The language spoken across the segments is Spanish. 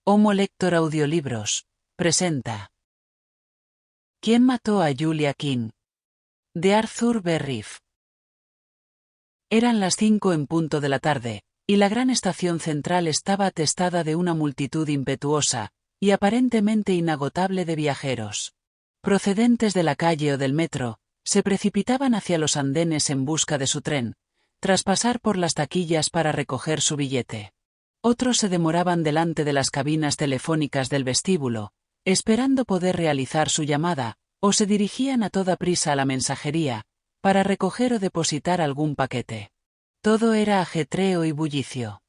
Homo Lector Audiolibros, presenta ¿Quién mató a Julia King? De Arthur B. Riff. Eran las 5 en punto de la tarde, y la gran estación central estaba atestada de una multitud impetuosa, y aparentemente inagotable de viajeros. Procedentes de la calle o del metro, se precipitaban hacia los andenes en busca de su tren, tras pasar por las taquillas para recoger su billete. Otros se demoraban delante de las cabinas telefónicas del vestíbulo, esperando poder realizar su llamada, o se dirigían a toda prisa a la mensajería, para recoger o depositar algún paquete. Todo era ajetreo y bullicio.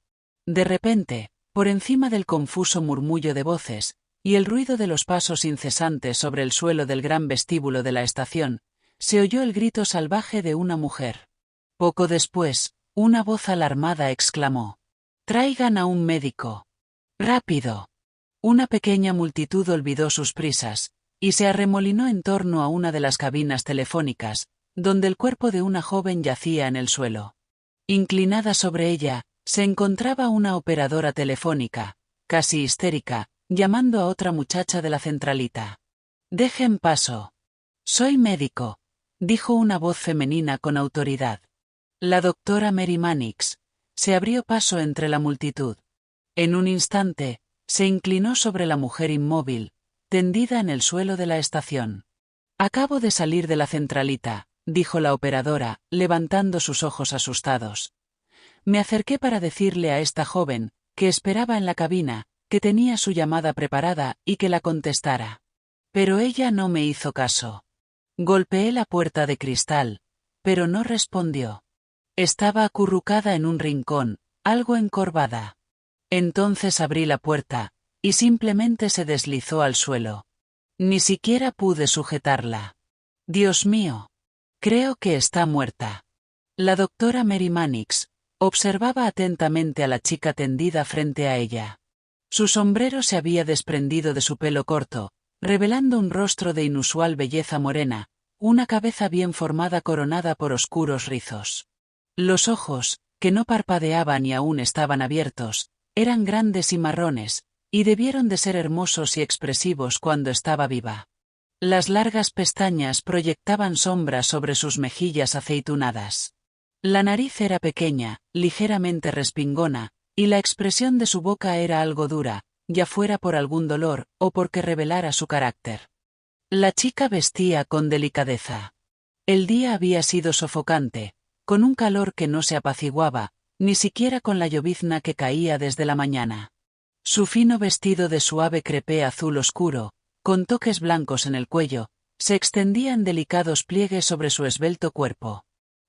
De repente, por encima del confuso murmullo de voces, y el ruido de los pasos incesantes sobre el suelo del gran vestíbulo de la estación, se oyó el grito salvaje de una mujer. Poco después, una voz alarmada exclamó: «¡Traigan a un médico! ¡Rápido!». Una pequeña multitud olvidó sus prisas, y se arremolinó en torno a una de las cabinas telefónicas, donde el cuerpo de una joven yacía en el suelo. Inclinada sobre ella, se encontraba una operadora telefónica, casi histérica, llamando a otra muchacha de la centralita. «Dejen paso. Soy médico», dijo una voz femenina con autoridad. La doctora Mary Mannix. Se abrió paso entre la multitud. En un instante, se inclinó sobre la mujer inmóvil, tendida en el suelo de la estación. «Acabo de salir de la centralita», dijo la operadora, levantando sus ojos asustados. «Me acerqué para decirle a esta joven, que esperaba en la cabina, que tenía su llamada preparada y que la contestara. Pero ella no me hizo caso. Golpeé la puerta de cristal, pero no respondió. Estaba acurrucada en un rincón, algo encorvada. Entonces abrí la puerta, y simplemente se deslizó al suelo. Ni siquiera pude sujetarla. Dios mío. Creo que está muerta». La doctora Mary Mannix observaba atentamente a la chica tendida frente a ella. Su sombrero se había desprendido de su pelo corto, revelando un rostro de inusual belleza morena, una cabeza bien formada coronada por oscuros rizos. Los ojos, que no parpadeaban y aún estaban abiertos, eran grandes y marrones, y debieron de ser hermosos y expresivos cuando estaba viva. Las largas pestañas proyectaban sombras sobre sus mejillas aceitunadas. La nariz era pequeña, ligeramente respingona, y la expresión de su boca era algo dura, ya fuera por algún dolor, o porque revelara su carácter. La chica vestía con delicadeza. El día había sido sofocante, con un calor que no se apaciguaba, ni siquiera con la llovizna que caía desde la mañana. Su fino vestido de suave crepé azul oscuro, con toques blancos en el cuello, se extendía en delicados pliegues sobre su esbelto cuerpo.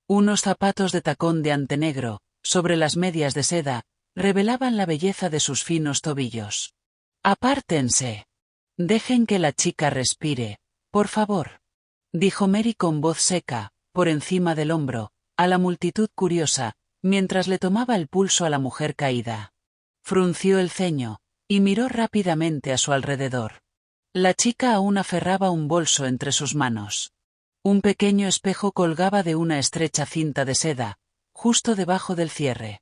Unos zapatos de tacón de ante negro, sobre las medias de seda, revelaban la belleza de sus finos tobillos. «Apártense. Dejen que la chica respire, por favor», dijo Mary con voz seca, por encima del hombro, a la multitud curiosa, mientras le tomaba el pulso a la mujer caída. Frunció el ceño, y miró rápidamente a su alrededor. La chica aún aferraba un bolso entre sus manos. Un pequeño espejo colgaba de una estrecha cinta de seda, justo debajo del cierre.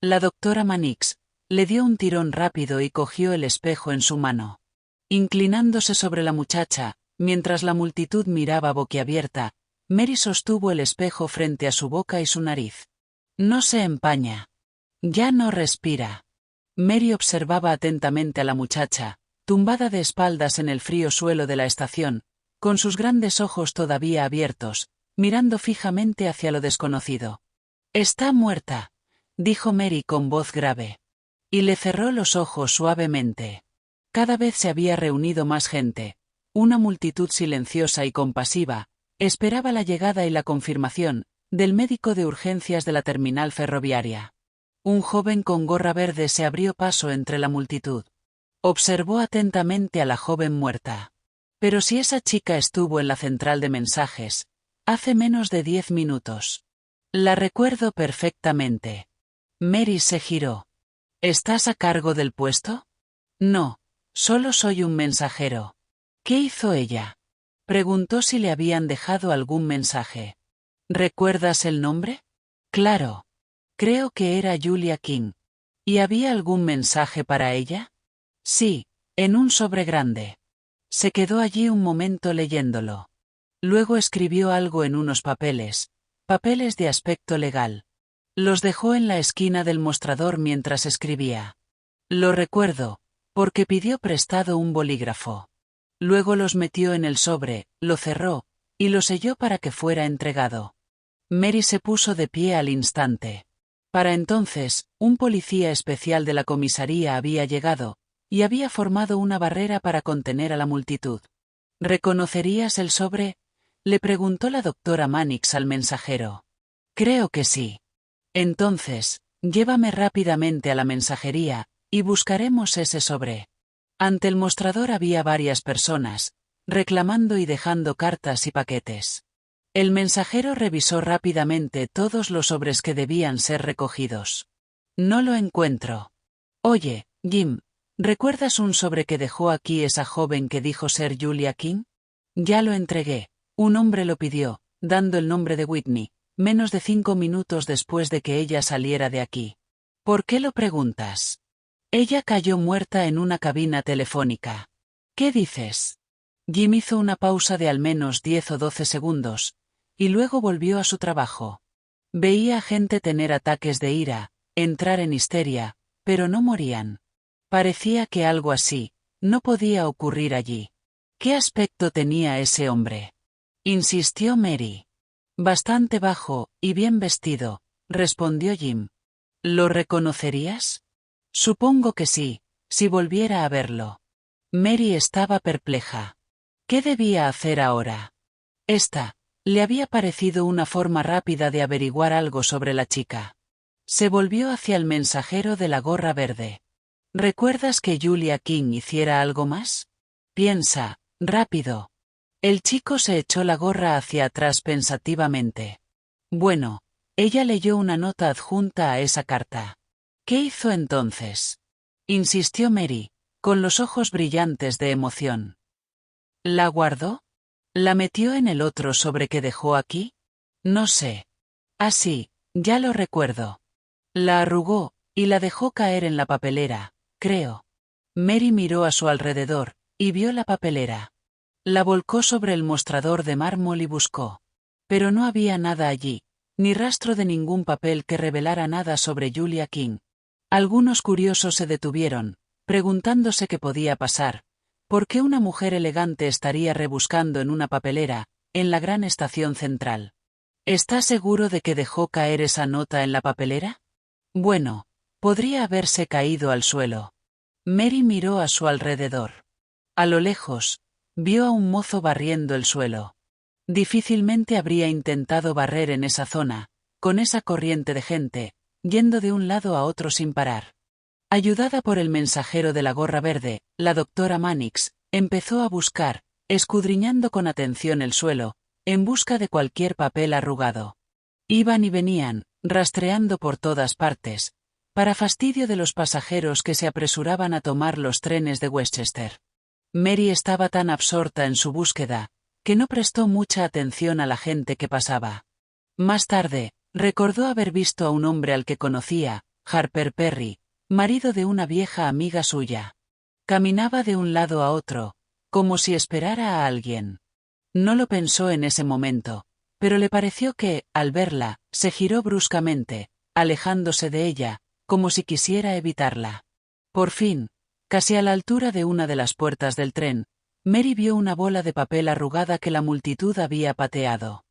La doctora Mannix le dio un tirón rápido y cogió el espejo en su mano. Inclinándose sobre la muchacha, mientras la multitud miraba boquiabierta, Mary sostuvo el espejo frente a su boca y su nariz. «No se empaña. Ya no respira». Mary observaba atentamente a la muchacha, tumbada de espaldas en el frío suelo de la estación, con sus grandes ojos todavía abiertos, mirando fijamente hacia lo desconocido. «Está muerta», dijo Mary con voz grave. Y le cerró los ojos suavemente. Cada vez se había reunido más gente. Una multitud silenciosa y compasiva esperaba la llegada y la confirmación del médico de urgencias de la terminal ferroviaria. Un joven con gorra verde se abrió paso entre la multitud. Observó atentamente a la joven muerta. «Pero si esa chica estuvo en la central de mensajes, hace menos de 10 minutos. La recuerdo perfectamente». Mary se giró. «¿Estás a cargo del puesto?» «No, solo soy un mensajero». «¿Qué hizo ella?» Preguntó si le habían dejado algún mensaje. «¿Recuerdas el nombre?» «Claro. Creo que era Julia King. ¿Y había algún mensaje para ella?» Sí, en un sobre grande. Se quedó allí un momento leyéndolo. Luego escribió algo en unos papeles de aspecto legal. Los dejó en la esquina del mostrador mientras escribía. Lo recuerdo, porque pidió prestado un bolígrafo. Luego los metió en el sobre, lo cerró, y lo selló para que fuera entregado. Mary se puso de pie al instante. Para entonces, un policía especial de la comisaría había llegado, y había formado una barrera para contener a la multitud. ¿Reconocerías el sobre?, le preguntó la doctora Mannix al mensajero. Creo que sí. Entonces, llévame rápidamente a la mensajería, y buscaremos ese sobre. Ante el mostrador había varias personas, reclamando y dejando cartas y paquetes. El mensajero revisó rápidamente todos los sobres que debían ser recogidos. No lo encuentro. Oye, Jim, ¿recuerdas un sobre que dejó aquí esa joven que dijo ser Julia King? Ya lo entregué. Un hombre lo pidió, dando el nombre de Whitney, menos de 5 minutos después de que ella saliera de aquí. ¿Por qué lo preguntas? Ella cayó muerta en una cabina telefónica. ¿Qué dices? Jim hizo una pausa de al menos 10 o 12 segundos, y luego volvió a su trabajo. Veía a gente tener ataques de ira, entrar en histeria, pero no morían. Parecía que algo así no podía ocurrir allí. ¿Qué aspecto tenía ese hombre?, insistió Mary. Bastante bajo, y bien vestido, respondió Jim. ¿Lo reconocerías? Supongo que sí, si volviera a verlo. Mary estaba perpleja. ¿Qué debía hacer ahora? Esta le había parecido una forma rápida de averiguar algo sobre la chica. Se volvió hacia el mensajero de la gorra verde. ¿Recuerdas que Julia King hiciera algo más? Piensa, rápido. El chico se echó la gorra hacia atrás pensativamente. Bueno, ella leyó una nota adjunta a esa carta. ¿Qué hizo entonces?, insistió Mary, con los ojos brillantes de emoción. ¿La guardó? ¿La metió en el otro sobre que dejó aquí? No sé. Ah, sí, ya lo recuerdo. La arrugó, y la dejó caer en la papelera, creo. Mary miró a su alrededor, y vio la papelera. La volcó sobre el mostrador de mármol y buscó. Pero no había nada allí, ni rastro de ningún papel que revelara nada sobre Julia King. Algunos curiosos se detuvieron, preguntándose qué podía pasar. ¿Por qué una mujer elegante estaría rebuscando en una papelera, en la gran estación central? ¿Está seguro de que dejó caer esa nota en la papelera? Bueno, podría haberse caído al suelo. Mary miró a su alrededor. A lo lejos, vio a un mozo barriendo el suelo. Difícilmente habría intentado barrer en esa zona, con esa corriente de gente, yendo de un lado a otro sin parar. Ayudada por el mensajero de la gorra verde, la doctora Mannix empezó a buscar, escudriñando con atención el suelo, en busca de cualquier papel arrugado. Iban y venían, rastreando por todas partes, para fastidio de los pasajeros que se apresuraban a tomar los trenes de Westchester. Mary estaba tan absorta en su búsqueda, que no prestó mucha atención a la gente que pasaba. Más tarde, recordó haber visto a un hombre al que conocía, Harper Perry, marido de una vieja amiga suya. Caminaba de un lado a otro, como si esperara a alguien. No lo pensó en ese momento, pero le pareció que, al verla, se giró bruscamente, alejándose de ella, como si quisiera evitarla. Por fin, casi a la altura de una de las puertas del tren, Mary vio una bola de papel arrugada que la multitud había pateado.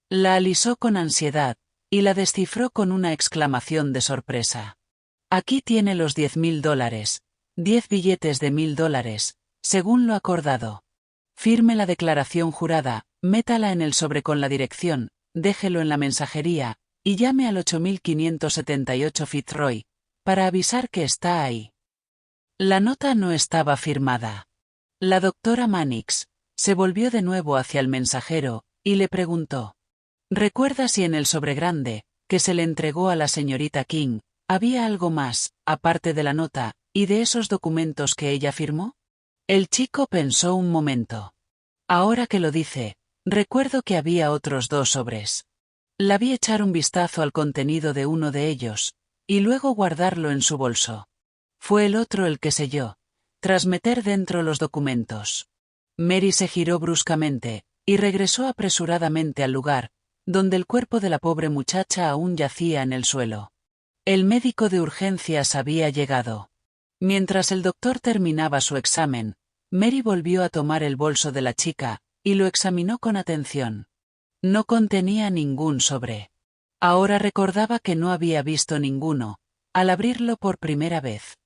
La alisó con ansiedad, y la descifró con una exclamación de sorpresa. Aquí tiene los $10.000, 10 billetes de $1.000, según lo acordado. Firme la declaración jurada, métala en el sobre con la dirección, déjelo en la mensajería, y llame al 8578 Fitzroy, para avisar que está ahí. La nota no estaba firmada. La doctora Mannix se volvió de nuevo hacia el mensajero, y le preguntó: ¿recuerda si en el sobre grande, que se le entregó a la señorita King, había algo más, aparte de la nota, y de esos documentos que ella firmó? El chico pensó un momento. Ahora que lo dice, recuerdo que había otros 2 sobres. La vi echar un vistazo al contenido de uno de ellos, y luego guardarlo en su bolso. Fue el otro el que selló. tras meter dentro los documentos. Mary se giró bruscamente, y regresó apresuradamente al lugar, donde el cuerpo de la pobre muchacha aún yacía en el suelo. El médico de urgencias había llegado. Mientras el doctor terminaba su examen, Mary volvió a tomar el bolso de la chica, y lo examinó con atención. No contenía ningún sobre. Ahora recordaba que no había visto ninguno, al abrirlo por primera vez.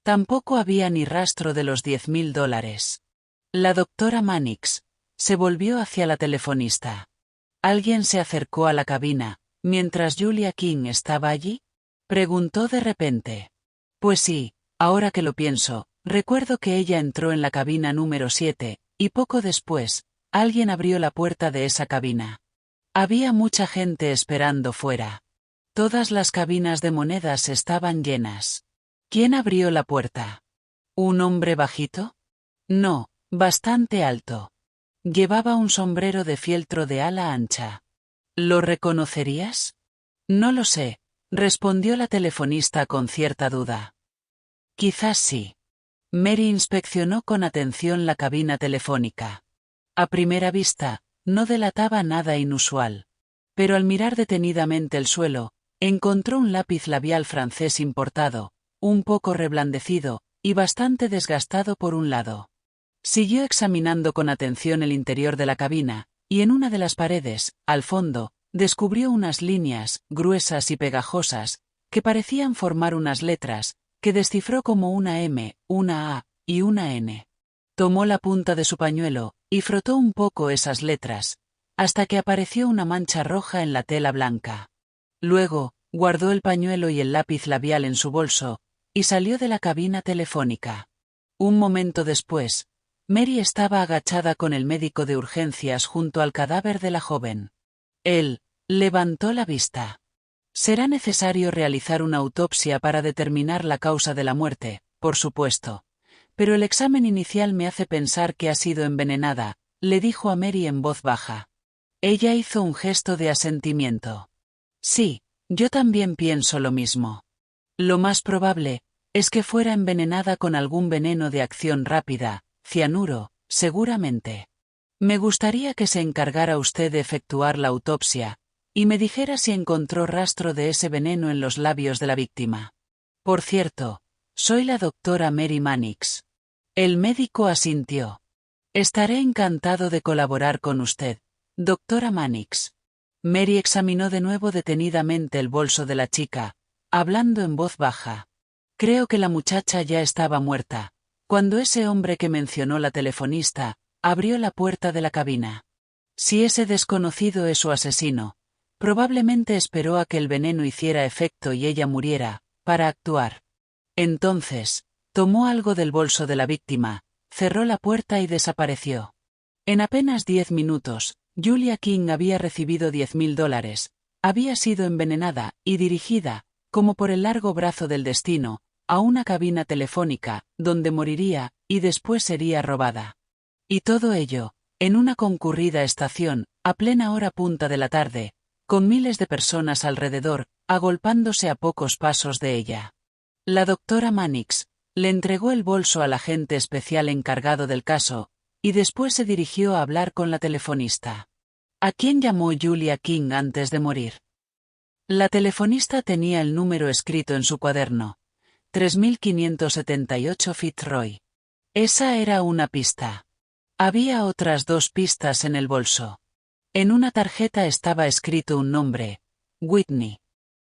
Tampoco había ni rastro de los $10.000. La doctora Mannix se volvió hacia la telefonista. ¿Alguien se acercó a la cabina, mientras Julia King estaba allí? Preguntó de repente. Pues sí, ahora que lo pienso, recuerdo que ella entró en la cabina número 7, y poco después, alguien abrió la puerta de esa cabina. Había mucha gente esperando fuera. Todas las cabinas de monedas estaban llenas. ¿Quién abrió la puerta? ¿Un hombre bajito? No, bastante alto. Llevaba un sombrero de fieltro de ala ancha. ¿Lo reconocerías? No lo sé, respondió la telefonista con cierta duda. Quizás sí. Mary inspeccionó con atención la cabina telefónica. A primera vista, no delataba nada inusual. Pero al mirar detenidamente el suelo, encontró un lápiz labial francés importado, un poco reblandecido, y bastante desgastado por un lado. Siguió examinando con atención el interior de la cabina, y en una de las paredes, al fondo, descubrió unas líneas, gruesas y pegajosas, que parecían formar unas letras, que descifró como una M, una A, y una N. Tomó la punta de su pañuelo, y frotó un poco esas letras, hasta que apareció una mancha roja en la tela blanca. Luego, guardó el pañuelo y el lápiz labial en su bolso, y salió de la cabina telefónica. Un momento después, Mary estaba agachada con el médico de urgencias junto al cadáver de la joven. Él levantó la vista. Será necesario realizar una autopsia para determinar la causa de la muerte, por supuesto. Pero el examen inicial me hace pensar que ha sido envenenada, le dijo a Mary en voz baja. Ella hizo un gesto de asentimiento. Sí, yo también pienso lo mismo. Lo más probable es que fuera envenenada con algún veneno de acción rápida, cianuro, seguramente. Me gustaría que se encargara usted de efectuar la autopsia, y me dijera si encontró rastro de ese veneno en los labios de la víctima. Por cierto, soy la doctora Mary Mannix. El médico asintió. Estaré encantado de colaborar con usted, doctora Mannix. Mary examinó de nuevo detenidamente el bolso de la chica, hablando en voz baja. Creo que la muchacha ya estaba muerta, cuando ese hombre que mencionó la telefonista, abrió la puerta de la cabina. Si ese desconocido es su asesino, probablemente esperó a que el veneno hiciera efecto y ella muriera, para actuar. Entonces, tomó algo del bolso de la víctima, cerró la puerta y desapareció. En apenas 10 minutos, Julia King había recibido $10.000, había sido envenenada y dirigida, como por el largo brazo del destino, a una cabina telefónica, donde moriría, y después sería robada. Y todo ello, en una concurrida estación, a plena hora punta de la tarde, con miles de personas alrededor, agolpándose a pocos pasos de ella. La doctora Mannix le entregó el bolso al agente especial encargado del caso, y después se dirigió a hablar con la telefonista. ¿A quién llamó Julia King antes de morir? La telefonista tenía el número escrito en su cuaderno. 3578 Fitzroy. Esa era una pista. Había otras 2 pistas en el bolso. En una tarjeta estaba escrito un nombre, Whitney.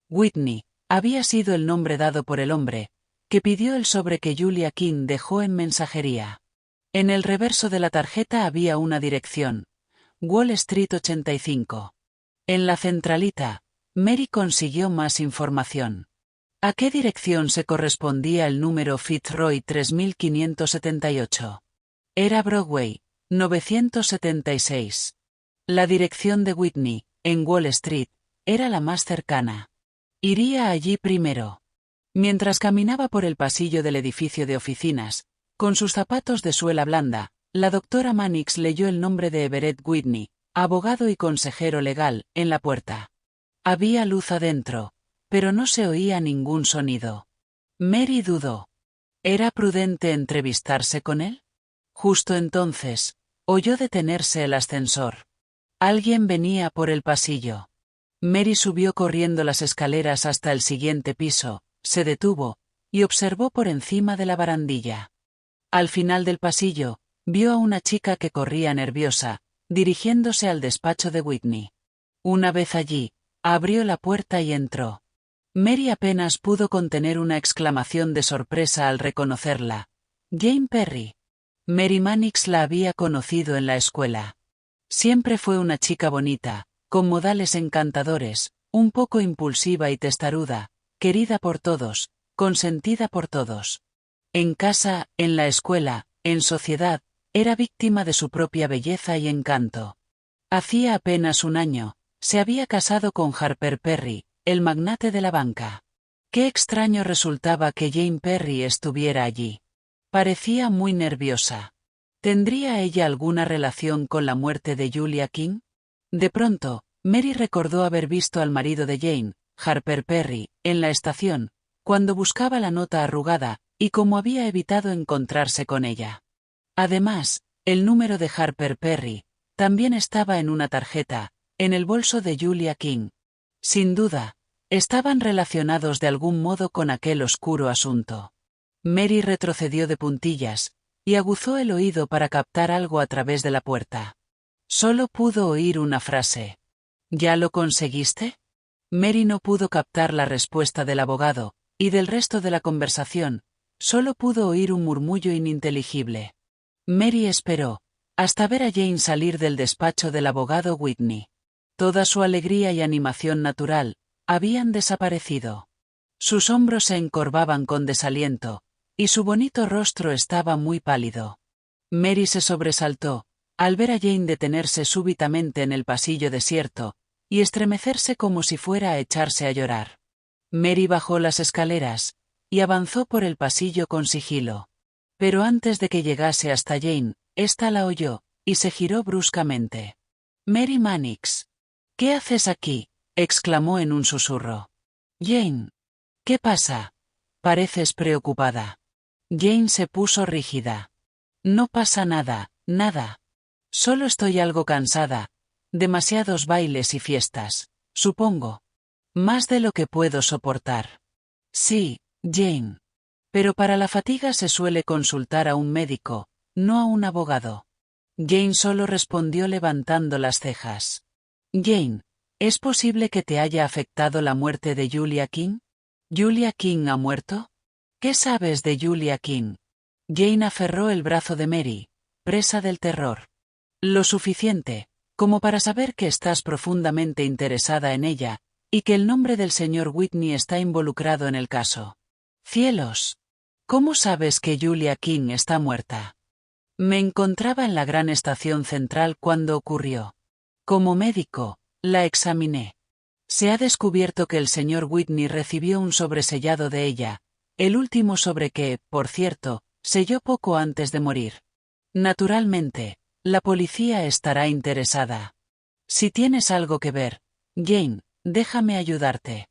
Whitney había sido el nombre dado por el hombre, que pidió el sobre que Julia King dejó en mensajería. En el reverso de la tarjeta había una dirección, Wall Street 85. En la centralita, Mary consiguió más información. ¿A qué dirección se correspondía el número Fitzroy 3578? Era Broadway, 976. La dirección de Whitney, en Wall Street, era la más cercana. Iría allí primero. Mientras caminaba por el pasillo del edificio de oficinas, con sus zapatos de suela blanda, la doctora Mannix leyó el nombre de Everett Whitney, abogado y consejero legal, en la puerta. Había luz adentro, pero no se oía ningún sonido. Mary dudó. ¿Era prudente entrevistarse con él? Justo entonces, oyó detenerse el ascensor. Alguien venía por el pasillo. Mary subió corriendo las escaleras hasta el siguiente piso, se detuvo, y observó por encima de la barandilla. Al final del pasillo, vio a una chica que corría nerviosa, dirigiéndose al despacho de Whitney. Una vez allí, abrió la puerta y entró. Mary apenas pudo contener una exclamación de sorpresa al reconocerla. Jane Perry. Mary Mannix la había conocido en la escuela. Siempre fue una chica bonita, con modales encantadores, un poco impulsiva y testaruda, querida por todos, consentida por todos. En casa, en la escuela, en sociedad, era víctima de su propia belleza y encanto. Hacía apenas un año, se había casado con Harper Perry, el magnate de la banca. Qué extraño resultaba que Jane Perry estuviera allí. Parecía muy nerviosa. ¿Tendría ella alguna relación con la muerte de Julia King? De pronto, Mary recordó haber visto al marido de Jane, Harper Perry, en la estación, cuando buscaba la nota arrugada, y cómo había evitado encontrarse con ella. Además, el número de Harper Perry también estaba en una tarjeta, en el bolso de Julia King. Sin duda, estaban relacionados de algún modo con aquel oscuro asunto. Mary retrocedió de puntillas, y aguzó el oído para captar algo a través de la puerta. Solo pudo oír una frase. ¿Ya lo conseguiste? Mary no pudo captar la respuesta del abogado, y del resto de la conversación, solo pudo oír un murmullo ininteligible. Mary esperó, hasta ver a Jane salir del despacho del abogado Whitney. Toda su alegría y animación natural habían desaparecido. Sus hombros se encorvaban con desaliento, y su bonito rostro estaba muy pálido. Mary se sobresaltó, al ver a Jane detenerse súbitamente en el pasillo desierto, y estremecerse como si fuera a echarse a llorar. Mary bajó las escaleras, y avanzó por el pasillo con sigilo. Pero antes de que llegase hasta Jane, ésta la oyó, y se giró bruscamente. «Mary Mannix. ¿Qué haces aquí?», exclamó en un susurro. «Jane. ¿Qué pasa? Pareces preocupada». Jane se puso rígida. «No pasa nada, nada. Solo estoy algo cansada. Demasiados bailes y fiestas, supongo. Más de lo que puedo soportar». «Sí, Jane. Pero para la fatiga se suele consultar a un médico, no a un abogado». Jane solo respondió levantando las cejas. «Jane, ¿es posible que te haya afectado la muerte de Julia King? ¿Julia King ha muerto? ¿Qué sabes de Julia King?». Jane aferró el brazo de Mary, presa del terror. «Lo suficiente, como para saber que estás profundamente interesada en ella, y que el nombre del señor Whitney está involucrado en el caso». «Cielos. ¿Cómo sabes que Julia King está muerta?». «Me encontraba en la gran estación central cuando ocurrió. Como médico, la examiné. Se ha descubierto que el señor Whitney recibió un sobresellado de ella, el último sobre que, por cierto, selló poco antes de morir. Naturalmente, la policía estará interesada. Si tienes algo que ver, Jane, déjame ayudarte.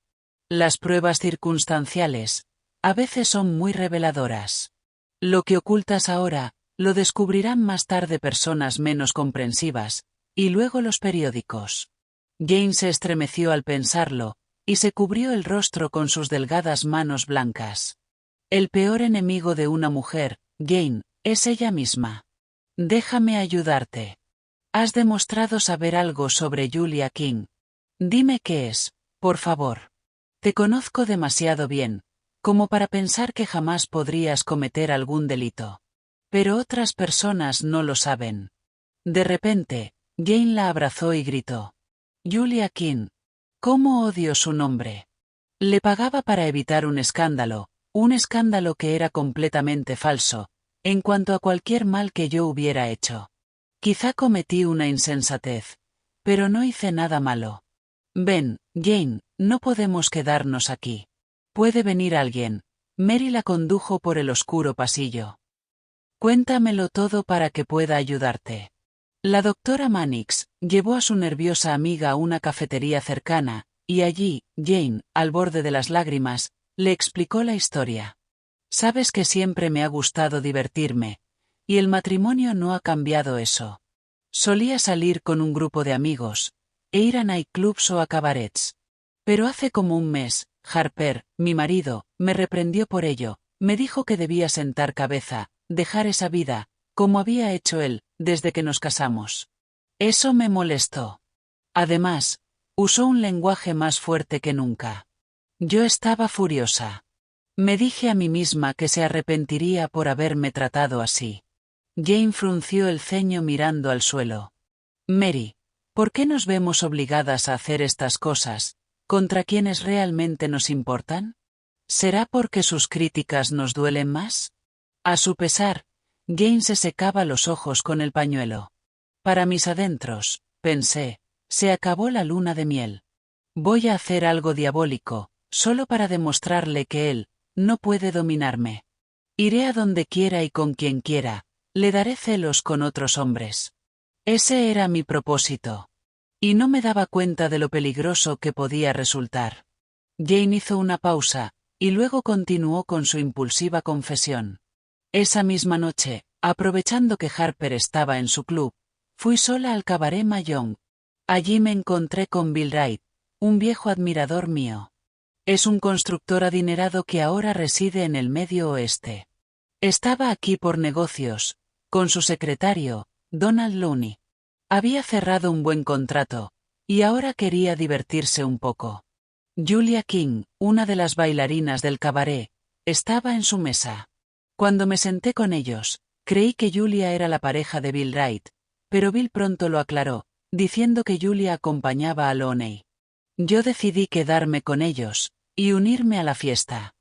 Las pruebas circunstanciales, a veces son muy reveladoras. Lo que ocultas ahora, lo descubrirán más tarde personas menos comprensivas, y luego los periódicos». Jane se estremeció al pensarlo, y se cubrió el rostro con sus delgadas manos blancas. El peor enemigo de una mujer, Jane, es ella misma. Déjame ayudarte. Has demostrado saber algo sobre Julia King. Dime qué es, por favor. Te conozco demasiado bien, como para pensar que jamás podrías cometer algún delito. Pero otras personas no lo saben». De repente, Jane la abrazó y gritó. «Julia King. ¿Cómo odio su nombre? Le pagaba para evitar un escándalo que era completamente falso, en cuanto a cualquier mal que yo hubiera hecho. Quizá cometí una insensatez, pero no hice nada malo. Ven, Jane, no podemos quedarnos aquí. Puede venir alguien». Mary la condujo por el oscuro pasillo. «Cuéntamelo todo para que pueda ayudarte». La doctora Mannix llevó a su nerviosa amiga a una cafetería cercana, y allí, Jane, al borde de las lágrimas, le explicó la historia. Sabes que siempre me ha gustado divertirme, y el matrimonio no ha cambiado eso. Solía salir con un grupo de amigos, e ir a nightclubs o a cabarets. Pero hace como un mes, Harper, mi marido, me reprendió por ello, me dijo que debía sentar cabeza, dejar esa vida, como había hecho él, desde que nos casamos. Eso me molestó. Además, usó un lenguaje más fuerte que nunca. Yo estaba furiosa. Me dije a mí misma que se arrepentiría por haberme tratado así. Jane frunció el ceño mirando al suelo. Mary, ¿por qué nos vemos obligadas a hacer estas cosas, contra quienes realmente nos importan? ¿Será porque sus críticas nos duelen más? A su pesar, Jane se secaba los ojos con el pañuelo. Para mis adentros, pensé, se acabó la luna de miel. Voy a hacer algo diabólico, solo para demostrarle que él no puede dominarme. Iré a donde quiera y con quien quiera, le daré celos con otros hombres. Ese era mi propósito. Y no me daba cuenta de lo peligroso que podía resultar. Jane hizo una pausa, y luego continuó con su impulsiva confesión. Esa misma noche, aprovechando que Harper estaba en su club, fui sola al cabaret Mahjong. Allí me encontré con Bill Wright, un viejo admirador mío. Es un constructor adinerado que ahora reside en el Medio Oeste. Estaba aquí por negocios, con su secretario, Donald Looney. Había cerrado un buen contrato, y ahora quería divertirse un poco. Julia King, una de las bailarinas del cabaret, estaba en su mesa. Cuando me senté con ellos, creí que Julia era la pareja de Bill Wright, pero Bill pronto lo aclaró, diciendo que Julia acompañaba a Looney. Yo decidí quedarme con ellos, y unirme a la fiesta.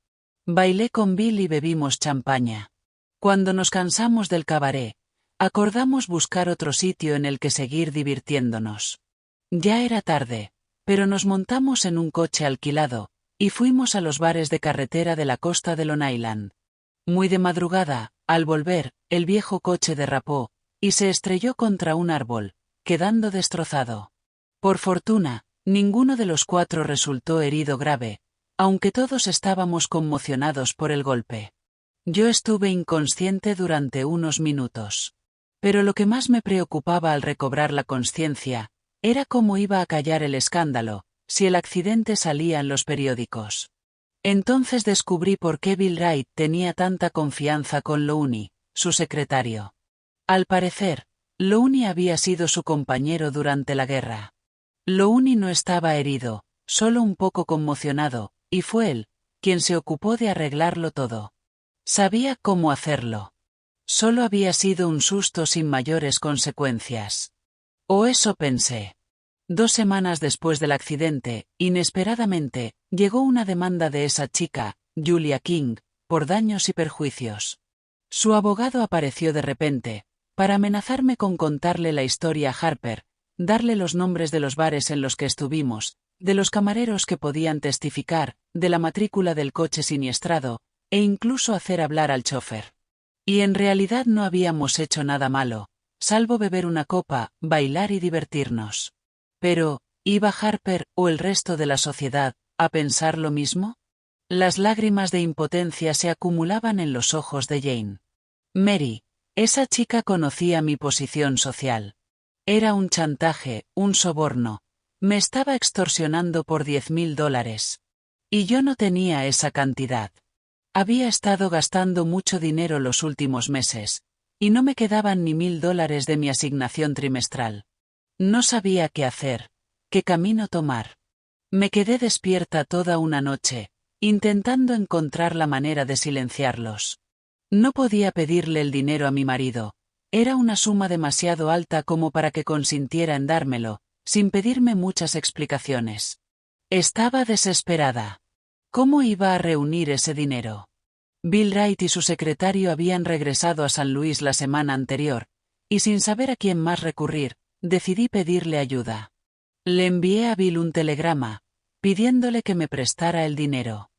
Bailé con Bill y bebimos champaña. Cuando nos cansamos del cabaret, acordamos buscar otro sitio en el que seguir divirtiéndonos. Ya era tarde, pero nos montamos en un coche alquilado, y fuimos a los bares de carretera de la costa de Long Island. Muy de madrugada, al volver, el viejo coche derrapó, y se estrelló contra un árbol, quedando destrozado. Por fortuna, ninguno de los cuatro resultó herido grave, aunque todos estábamos conmocionados por el golpe. Yo estuve inconsciente durante unos minutos. Pero lo que más me preocupaba al recobrar la consciencia, era cómo iba a callar el escándalo, si el accidente salía en los periódicos. Entonces descubrí por qué Bill Wright tenía tanta confianza con Looney, su secretario. Al parecer, Looney había sido su compañero durante la guerra. Looney no estaba herido, solo un poco conmocionado, y fue él quien se ocupó de arreglarlo todo. Sabía cómo hacerlo. Solo había sido un susto sin mayores consecuencias. O eso pensé. 2 semanas después del accidente, inesperadamente, llegó una demanda de esa chica, Julia King, por daños y perjuicios. Su abogado apareció de repente, para amenazarme con contarle la historia a Harper, darle los nombres de los bares en los que estuvimos, de los camareros que podían testificar, de la matrícula del coche siniestrado, e incluso hacer hablar al chofer. Y en realidad no habíamos hecho nada malo, salvo beber una copa, bailar y divertirnos. Pero, ¿iba Harper, o el resto de la sociedad, a pensar lo mismo? Las lágrimas de impotencia se acumulaban en los ojos de Jane. Mary, esa chica conocía mi posición social. Era un chantaje, un soborno. Me estaba extorsionando por $10,000. Y yo no tenía esa cantidad. Había estado gastando mucho dinero los últimos meses, y no me quedaban ni $1,000 de mi asignación trimestral. No sabía qué hacer, qué camino tomar. Me quedé despierta toda una noche, intentando encontrar la manera de silenciarlos. No podía pedirle el dinero a mi marido, era una suma demasiado alta como para que consintiera en dármelo, sin pedirme muchas explicaciones. Estaba desesperada. ¿Cómo iba a reunir ese dinero? Bill Wright y su secretario habían regresado a San Luis la semana anterior, y sin saber a quién más recurrir, decidí pedirle ayuda. Le envié a Bill un telegrama, pidiéndole que me prestara el dinero.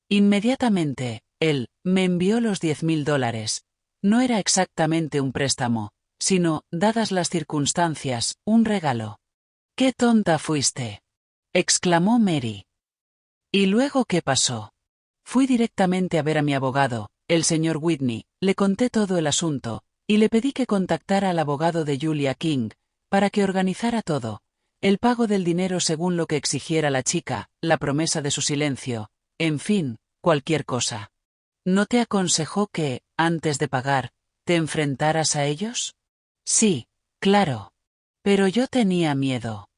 Inmediatamente, él me envió los $10,000. No era exactamente un préstamo, sino, dadas las circunstancias, un regalo. ¡Qué tonta fuiste!, exclamó Mary. ¿Y luego qué pasó? Fui directamente a ver a mi abogado, el señor Whitney, le conté todo el asunto, y le pedí que contactara al abogado de Julia King, para que organizara todo, el pago del dinero según lo que exigiera la chica, la promesa de su silencio, en fin, cualquier cosa. ¿No te aconsejó que, antes de pagar, te enfrentaras a ellos? Sí, claro. Pero yo tenía miedo.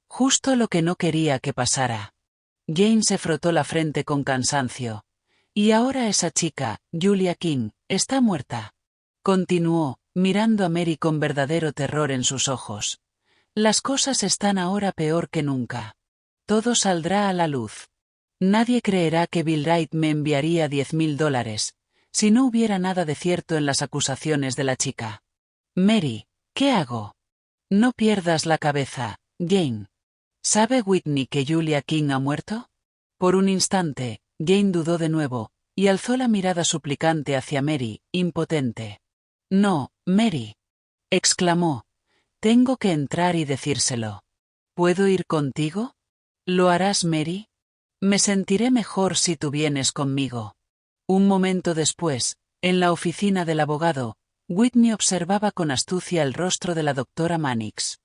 Justo lo que no quería que pasara. Jane se frotó la frente con cansancio. Y ahora esa chica, Julia King, está muerta. Continuó, mirando a Mary con verdadero terror en sus ojos. Las cosas están ahora peor que nunca. Todo saldrá a la luz. Nadie creerá que Bill Wright me enviaría $10,000, si no hubiera nada de cierto en las acusaciones de la chica. Mary, ¿qué hago? No pierdas la cabeza, Jane. ¿Sabe Whitney que Julia King ha muerto? Por un instante, Jane dudó de nuevo, y alzó la mirada suplicante hacia Mary, impotente. No, Mary. Exclamó. Tengo que entrar y decírselo. ¿Puedo ir contigo? ¿Lo harás, Mary? Me sentiré mejor si tú vienes conmigo. Un momento después, en la oficina del abogado, Whitney observaba con astucia el rostro de la doctora Mannix.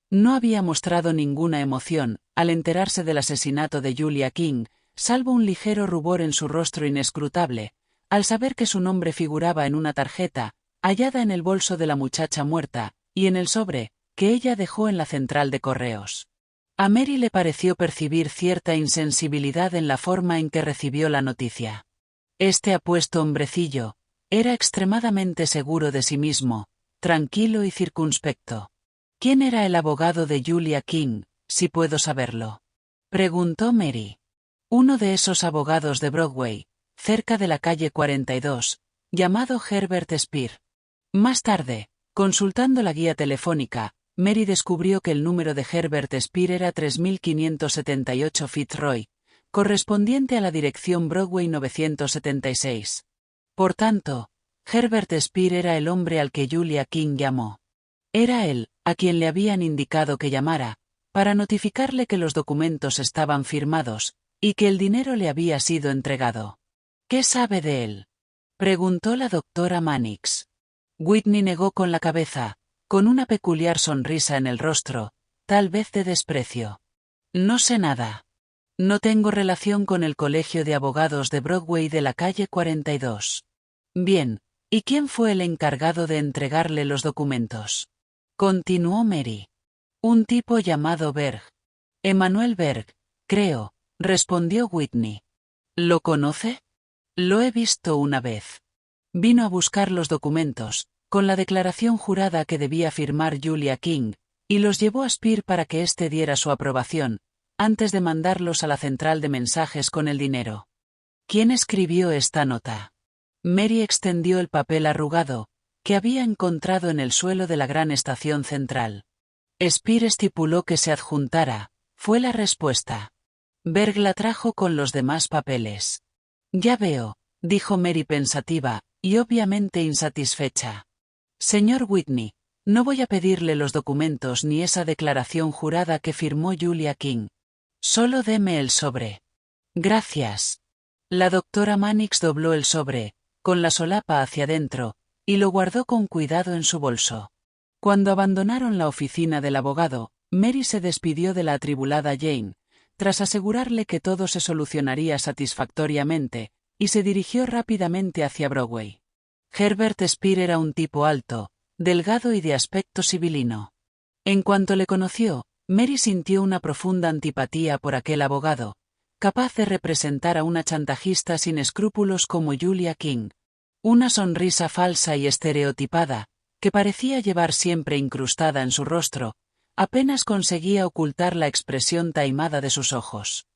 No había mostrado ninguna emoción, al enterarse del asesinato de Julia King, salvo un ligero rubor en su rostro inescrutable, al saber que su nombre figuraba en una tarjeta, hallada en el bolso de la muchacha muerta, y en el sobre, que ella dejó en la central de correos. A Mary le pareció percibir cierta insensibilidad en la forma en que recibió la noticia. Este apuesto hombrecillo era extremadamente seguro de sí mismo, tranquilo y circunspecto. ¿Quién era el abogado de Julia King, si puedo saberlo? Preguntó Mary. Uno de esos abogados de Broadway, cerca de la calle 42, llamado Herbert Spear. Más tarde, consultando la guía telefónica, Mary descubrió que el número de Herbert Spear era 3578 Fitzroy, correspondiente a la dirección Broadway 976. Por tanto, Herbert Spear era el hombre al que Julia King llamó. Era él, a quien le habían indicado que llamara, para notificarle que los documentos estaban firmados, y que el dinero le había sido entregado. ¿Qué sabe de él? Preguntó la doctora Mannix. Whitney negó con la cabeza, con una peculiar sonrisa en el rostro, tal vez de desprecio. No sé nada. No tengo relación con el colegio de abogados de Broadway de la calle 42. Bien, ¿y quién fue el encargado de entregarle los documentos? Continuó Mary. Un tipo llamado Berg. Emmanuel Berg, creo, respondió Whitney. ¿Lo conoce? Lo he visto una vez. Vino a buscar los documentos, con la declaración jurada que debía firmar Julia King, y los llevó a Spear para que éste diera su aprobación, antes de mandarlos a la central de mensajes con el dinero. ¿Quién escribió esta nota? Mary extendió el papel arrugado, que había encontrado en el suelo de la gran estación central. Spear estipuló que se adjuntara, fue la respuesta. Berg la trajo con los demás papeles. Ya veo, dijo Mary pensativa, y obviamente insatisfecha. Señor Whitney, no voy a pedirle los documentos ni esa declaración jurada que firmó Julia King. Solo deme el sobre. Gracias. La doctora Mannix dobló el sobre, con la solapa hacia adentro, y lo guardó con cuidado en su bolso. Cuando abandonaron la oficina del abogado, Mary se despidió de la atribulada Jane, tras asegurarle que todo se solucionaría satisfactoriamente, y se dirigió rápidamente hacia Broadway. Herbert Spear era un tipo alto, delgado y de aspecto sibilino. En cuanto le conoció, Mary sintió una profunda antipatía por aquel abogado, capaz de representar a una chantajista sin escrúpulos como Julia King. Una sonrisa falsa y estereotipada, que parecía llevar siempre incrustada en su rostro, apenas conseguía ocultar la expresión taimada de sus ojos.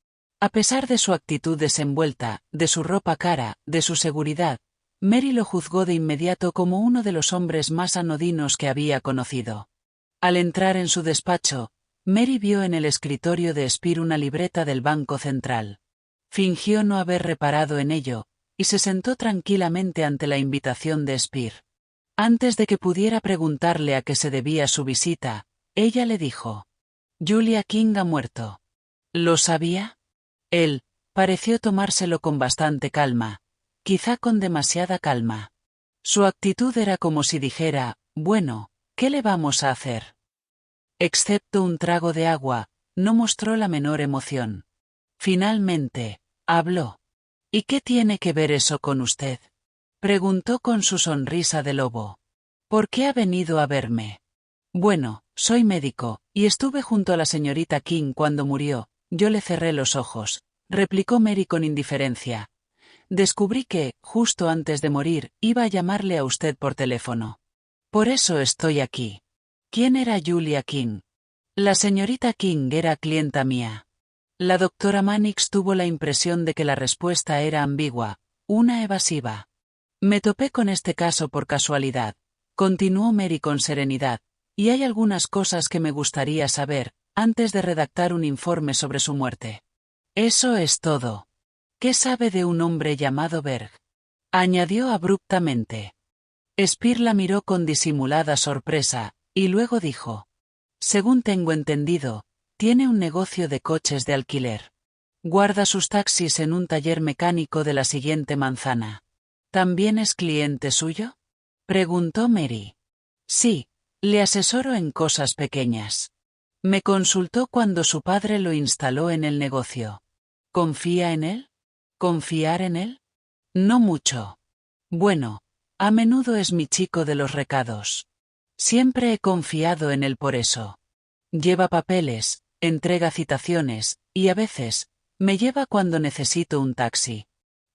A pesar de su actitud desenvuelta, de su ropa cara, de su seguridad, Mary lo juzgó de inmediato como uno de los hombres más anodinos que había conocido. Al entrar en su despacho, Mary vio en el escritorio de Spear una libreta del Banco Central. Fingió no haber reparado en ello, y se sentó tranquilamente ante la invitación de Spear. Antes de que pudiera preguntarle a qué se debía su visita, ella le dijo: Julia King ha muerto. ¿Lo sabía? Él pareció tomárselo con bastante calma. quizá con demasiada calma. Su actitud era como si dijera, bueno, ¿qué le vamos a hacer? Excepto un trago de agua, no mostró la menor emoción. Finalmente, habló. ¿Y qué tiene que ver eso con usted? Preguntó con su sonrisa de lobo. ¿Por qué ha venido a verme? Bueno, soy médico, y estuve junto a la señorita King cuando murió. Yo le cerré los ojos, replicó Mary con indiferencia. Descubrí que, justo antes de morir, iba a llamarle a usted por teléfono. Por eso estoy aquí. ¿Quién era Julia King? La señorita King era clienta mía. La doctora Mannix tuvo la impresión de que la respuesta era ambigua, una evasiva. Me topé con este caso por casualidad, continuó Mary con serenidad, y hay algunas cosas que me gustaría saber, antes de redactar un informe sobre su muerte. Eso es todo. ¿Qué sabe de un hombre llamado Berg? Añadió abruptamente. Spear la miró con disimulada sorpresa, y luego dijo. Según tengo entendido, tiene un negocio de coches de alquiler. Guarda sus taxis en un taller mecánico de la siguiente manzana. ¿También es cliente suyo? Preguntó Mary. Sí, le asesoro en cosas pequeñas. Me consultó cuando su padre lo instaló en el negocio. ¿Confía en él? ¿Confiar en él? No mucho. Bueno, a menudo es mi chico de los recados. Siempre he confiado en él por eso. Lleva papeles, entrega citaciones, y a veces, me lleva cuando necesito un taxi.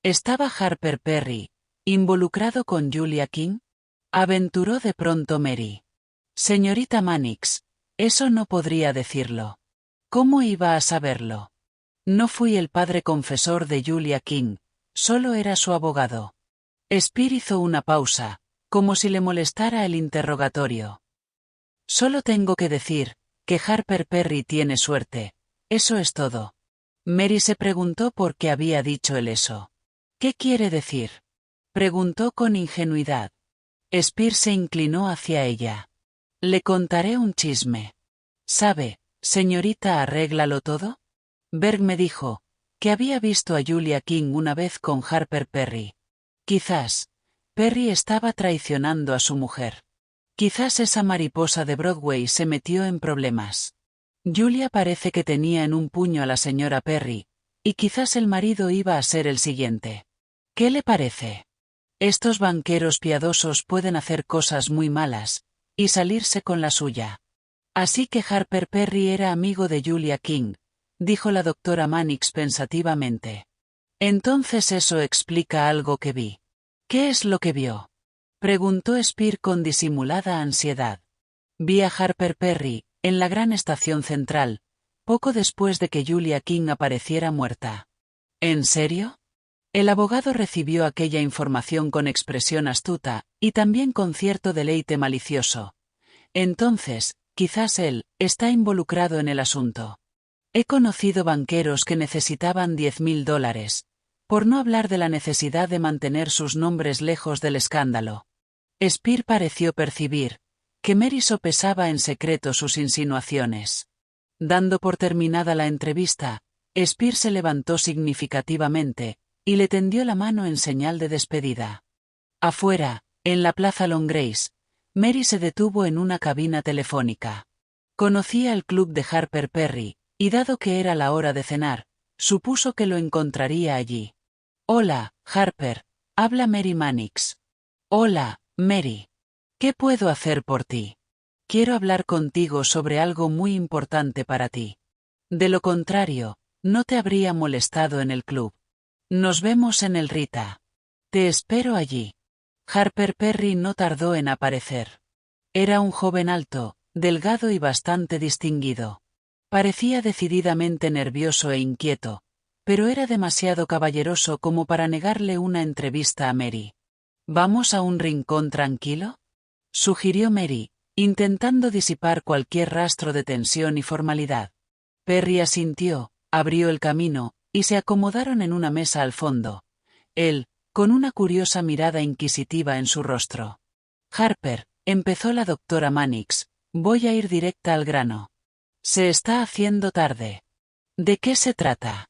¿Estaba Harper Perry involucrado con Julia King? Aventuró de pronto Mary. Señorita Mannix, eso no podría decirlo. ¿Cómo iba a saberlo? No fui el padre confesor de Julia King, solo era su abogado. Spear hizo una pausa, como si le molestara el interrogatorio. Solo tengo que decir que Harper Perry tiene suerte, eso es todo. Mary se preguntó por qué había dicho él eso. ¿Qué quiere decir? Preguntó con ingenuidad. Spear se inclinó hacia ella. Le contaré un chisme. ¿Sabe, señorita, arréglalo todo? Berg me dijo que había visto a Julia King una vez con Harper Perry. Quizás, Perry estaba traicionando a su mujer. Quizás esa mariposa de Broadway se metió en problemas. Julia parece que tenía en un puño a la señora Perry, y quizás el marido iba a ser el siguiente. ¿Qué le parece? Estos banqueros piadosos pueden hacer cosas muy malas, y salirse con la suya. Así que Harper Perry era amigo de Julia King, dijo la doctora Mannix pensativamente. Entonces eso explica algo que vi. ¿Qué es lo que vio? Preguntó Spear con disimulada ansiedad. Vi a Harper Perry, en la gran estación central, poco después de que Julia King apareciera muerta. ¿En serio? El abogado recibió aquella información con expresión astuta, y también con cierto deleite malicioso. Entonces, quizás él está involucrado en el asunto. He conocido banqueros que necesitaban $10.000, por no hablar de la necesidad de mantener sus nombres lejos del escándalo. Spear pareció percibir que Mary sopesaba en secreto sus insinuaciones. Dando por terminada la entrevista, Spear se levantó significativamente, y le tendió la mano en señal de despedida. Afuera, en la plaza Long Grace, Mary se detuvo en una cabina telefónica. Conocía el club de Harper Perry, y dado que era la hora de cenar, supuso que lo encontraría allí. Hola, Harper, habla Mary Mannix. Hola, Mary. ¿Qué puedo hacer por ti? Quiero hablar contigo sobre algo muy importante para ti. De lo contrario, no te habría molestado en el club. Nos vemos en el Rita. Te espero allí. Harper Perry no tardó en aparecer. Era un joven alto, delgado y bastante distinguido. Parecía decididamente nervioso e inquieto, pero era demasiado caballeroso como para negarle una entrevista a Mary. ¿Vamos a un rincón tranquilo?, sugirió Mary, intentando disipar cualquier rastro de tensión y formalidad. Perry asintió, abrió el camino, y se acomodaron en una mesa al fondo. Él, con una curiosa mirada inquisitiva en su rostro. Harper, empezó la doctora Mannix, voy a ir directa al grano. Se está haciendo tarde. ¿De qué se trata?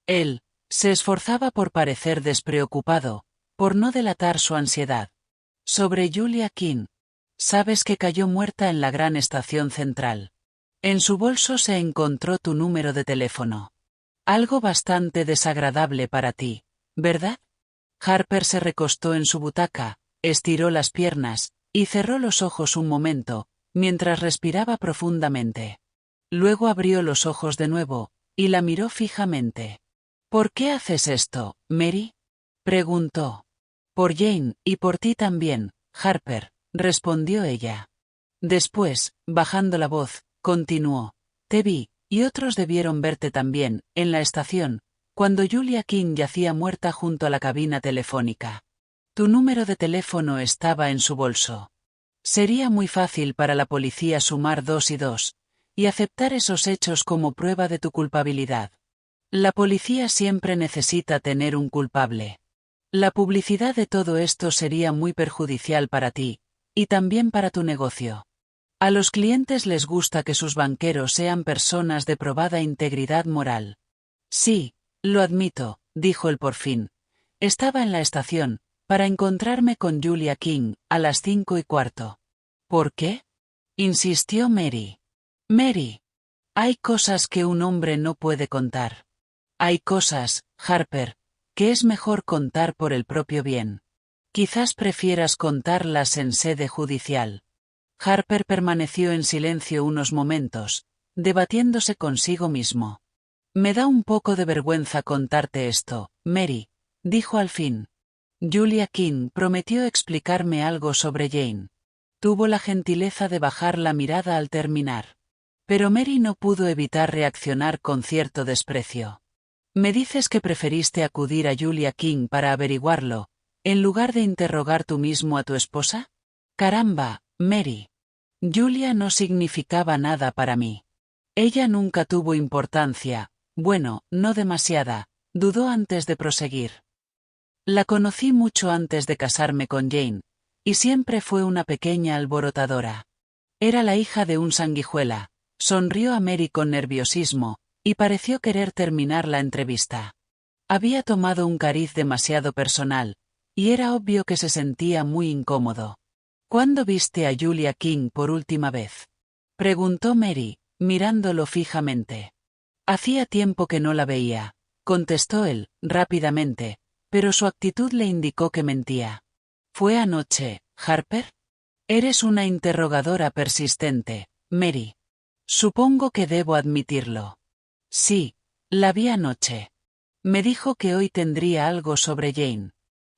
Él se esforzaba por parecer despreocupado, por no delatar su ansiedad. Sobre Julia King. Sabes que cayó muerta en la gran estación central. En su bolso se encontró tu número de teléfono. Algo bastante desagradable para ti, ¿verdad? Harper se recostó en su butaca, estiró las piernas, y cerró los ojos un momento, mientras respiraba profundamente. Luego abrió los ojos de nuevo, y la miró fijamente. ¿Por qué haces esto, Mary? Preguntó. Por Jane, y por ti también, Harper, respondió ella. Después, bajando la voz, continuó. Te vi, y otros debieron verte también, en la estación, cuando Julia King yacía muerta junto a la cabina telefónica. Tu número de teléfono estaba en su bolso. Sería muy fácil para la policía sumar 2 y 2, y aceptar esos hechos como prueba de tu culpabilidad. La policía siempre necesita tener un culpable. La publicidad de todo esto sería muy perjudicial para ti, y también para tu negocio. A los clientes les gusta que sus banqueros sean personas de probada integridad moral. Sí, lo admito, dijo él por fin. Estaba en la estación, para encontrarme con Julia King, a las 5:15. ¿Por qué? Insistió Mary. Mary. Hay cosas que un hombre no puede contar. Hay cosas, Harper, que es mejor contar por el propio bien. Quizás prefieras contarlas en sede judicial. Harper permaneció en silencio unos momentos, debatiéndose consigo mismo. Me da un poco de vergüenza contarte esto, Mary, dijo al fin. Julia King prometió explicarme algo sobre Jane. Tuvo la gentileza de bajar la mirada al terminar. Pero Mary no pudo evitar reaccionar con cierto desprecio. ¿Me dices que preferiste acudir a Julia King para averiguarlo, en lugar de interrogar tú mismo a tu esposa? Caramba, Mary. Julia no significaba nada para mí. Ella nunca tuvo importancia, bueno, no demasiada, dudó antes de proseguir. La conocí mucho antes de casarme con Jane, y siempre fue una pequeña alborotadora. Era la hija de un sanguijuela, sonrió a Mary con nerviosismo, y pareció querer terminar la entrevista. Había tomado un cariz demasiado personal, y era obvio que se sentía muy incómodo. ¿Cuándo viste a Julia King por última vez? Preguntó Mary, mirándolo fijamente. Hacía tiempo que no la veía, contestó él, rápidamente, pero su actitud le indicó que mentía. ¿Fue anoche, Harper? Eres una interrogadora persistente, Mary. Supongo que debo admitirlo. Sí, la vi anoche. Me dijo que hoy tendría algo sobre Jane.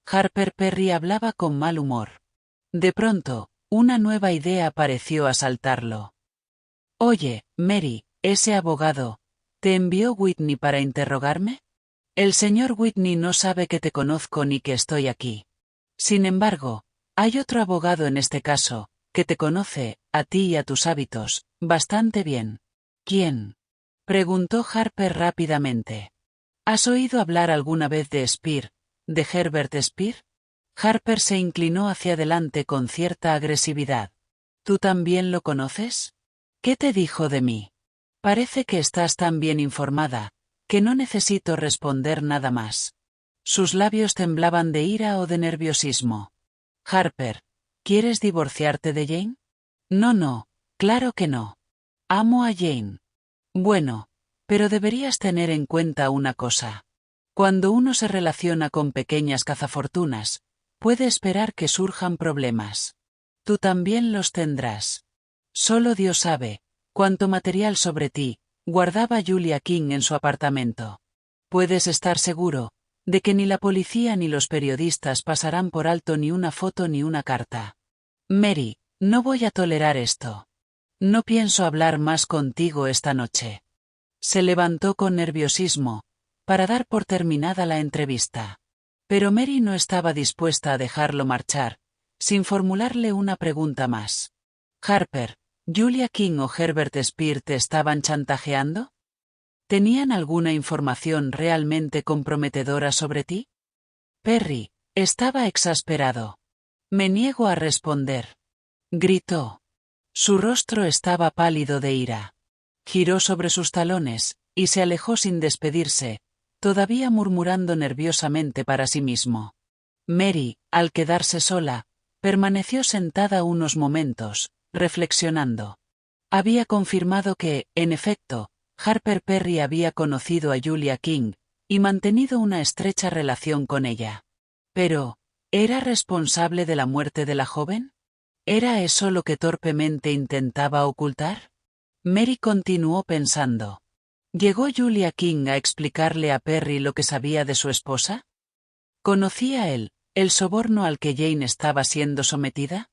Harper Perry hablaba con mal humor. De pronto, una nueva idea pareció asaltarlo. Oye, Mary, ese abogado, ¿te envió Whitney para interrogarme? El señor Whitney no sabe que te conozco ni que estoy aquí. Sin embargo, hay otro abogado en este caso, que te conoce, a ti y a tus hábitos, bastante bien. ¿Quién? Preguntó Harper rápidamente. ¿Has oído hablar alguna vez de Spear, de Herbert Spear? Harper se inclinó hacia adelante con cierta agresividad. ¿Tú también lo conoces? ¿Qué te dijo de mí? Parece que estás tan bien informada, que no necesito responder nada más. Sus labios temblaban de ira o de nerviosismo. Harper, ¿quieres divorciarte de Jane? No, claro que no. Amo a Jane. Bueno, pero deberías tener en cuenta una cosa. Cuando uno se relaciona con pequeñas cazafortunas, puede esperar que surjan problemas. Tú también los tendrás. Solo Dios sabe cuánto material sobre ti guardaba Julia King en su apartamento. Puedes estar seguro de que ni la policía ni los periodistas pasarán por alto ni una foto ni una carta. Mary, no voy a tolerar esto. No pienso hablar más contigo esta noche. Se levantó con nerviosismo, para dar por terminada la entrevista. Pero Mary no estaba dispuesta a dejarlo marchar, sin formularle una pregunta más. Harper, ¿Julia King o Herbert Spear te estaban chantajeando? ¿Tenían alguna información realmente comprometedora sobre ti? Perry, estaba exasperado. Me niego a responder. Gritó. Su rostro estaba pálido de ira. Giró sobre sus talones, y se alejó sin despedirse, todavía murmurando nerviosamente para sí mismo. Mary, al quedarse sola, permaneció sentada unos momentos, reflexionando. Había confirmado que, en efecto, Harper Perry había conocido a Julia King y mantenido una estrecha relación con ella. Pero, ¿era responsable de la muerte de la joven? ¿Era eso lo que torpemente intentaba ocultar? Mary continuó pensando. ¿Llegó Julia King a explicarle a Perry lo que sabía de su esposa? ¿Conocía él el soborno al que Jane estaba siendo sometida?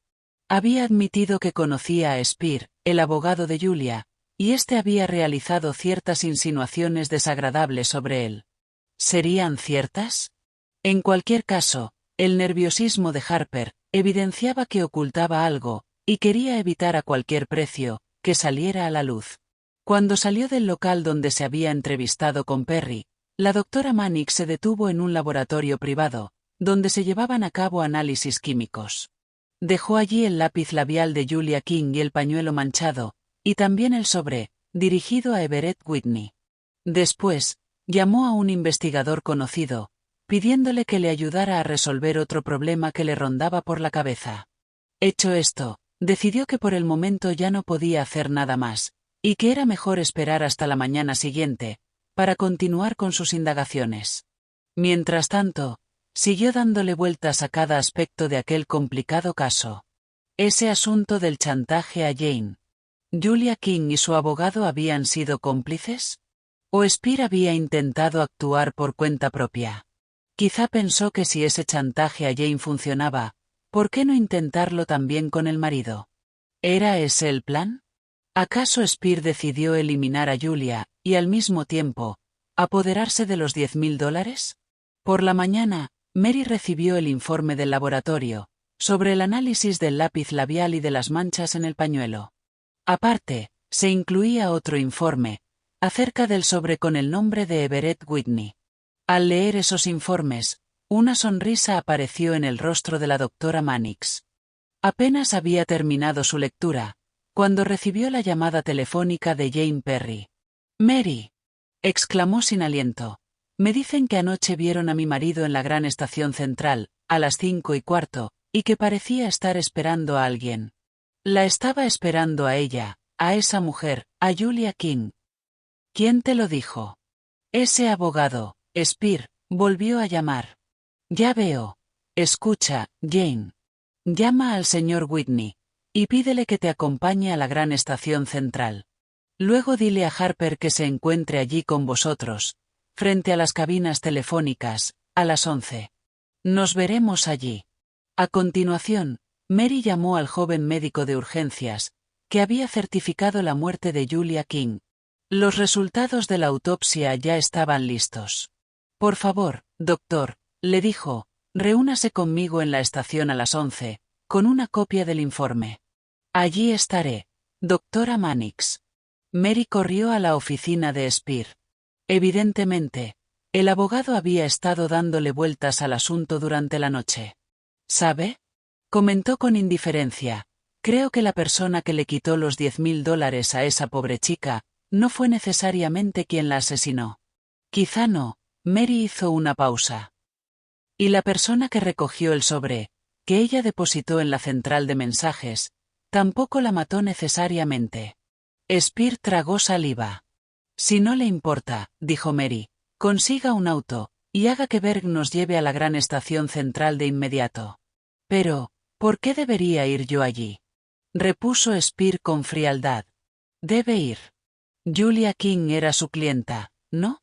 Había admitido que conocía a Spear, el abogado de Julia, y éste había realizado ciertas insinuaciones desagradables sobre él. ¿Serían ciertas? En cualquier caso, el nerviosismo de Harper evidenciaba que ocultaba algo, y quería evitar a cualquier precio que saliera a la luz. Cuando salió del local donde se había entrevistado con Perry, la doctora Mannix se detuvo en un laboratorio privado, donde se llevaban a cabo análisis químicos. Dejó allí el lápiz labial de Julia King y el pañuelo manchado, y también el sobre, dirigido a Everett Whitney. Después, llamó a un investigador conocido, pidiéndole que le ayudara a resolver otro problema que le rondaba por la cabeza. Hecho esto, decidió que por el momento ya no podía hacer nada más, y que era mejor esperar hasta la mañana siguiente, para continuar con sus indagaciones. Mientras tanto, siguió dándole vueltas a cada aspecto de aquel complicado caso. Ese asunto del chantaje a Jane. ¿Julia King y su abogado habían sido cómplices? ¿O Spear había intentado actuar por cuenta propia? Quizá pensó que si ese chantaje a Jane funcionaba, ¿por qué no intentarlo también con el marido? ¿Era ese el plan? ¿Acaso Spear decidió eliminar a Julia, y al mismo tiempo, apoderarse de los $10,000? Por la mañana, Mary recibió el informe del laboratorio, sobre el análisis del lápiz labial y de las manchas en el pañuelo. Aparte, se incluía otro informe, acerca del sobre con el nombre de Everett Whitney. Al leer esos informes, una sonrisa apareció en el rostro de la doctora Mannix. Apenas había terminado su lectura, cuando recibió la llamada telefónica de Jane Perry. «Mary», exclamó sin aliento, «me dicen que anoche vieron a mi marido en la gran estación central, a las 5:15, y que parecía estar esperando a alguien. La estaba esperando a ella, a esa mujer, a Julia King». «¿Quién te lo dijo?» «Ese abogado, Spear, volvió a llamar». «Ya veo. Escucha, Jane. Llama al señor Whitney, y pídele que te acompañe a la gran estación central. Luego dile a Harper que se encuentre allí con vosotros, frente a las cabinas telefónicas, a las 11. Nos veremos allí». A continuación, Mary llamó al joven médico de urgencias, que había certificado la muerte de Julia King. Los resultados de la autopsia ya estaban listos. «Por favor, doctor», le dijo, «reúnase conmigo en la estación a las 11, con una copia del informe». «Allí estaré, doctora Mannix». Mary corrió a la oficina de Spear. Evidentemente, el abogado había estado dándole vueltas al asunto durante la noche. «¿Sabe?», comentó con indiferencia, «creo que la persona que le quitó los $10,000 a esa pobre chica no fue necesariamente quien la asesinó». «Quizá no», Mary hizo una pausa. «Y la persona que recogió el sobre, que ella depositó en la central de mensajes, tampoco la mató necesariamente». Spear tragó saliva. «Si no le importa», dijo Mary, «consiga un auto, y haga que Berg nos lleve a la gran estación central de inmediato». «Pero, ¿por qué debería ir yo allí?», repuso Spear con frialdad. «Debe ir. Julia King era su clienta, ¿no?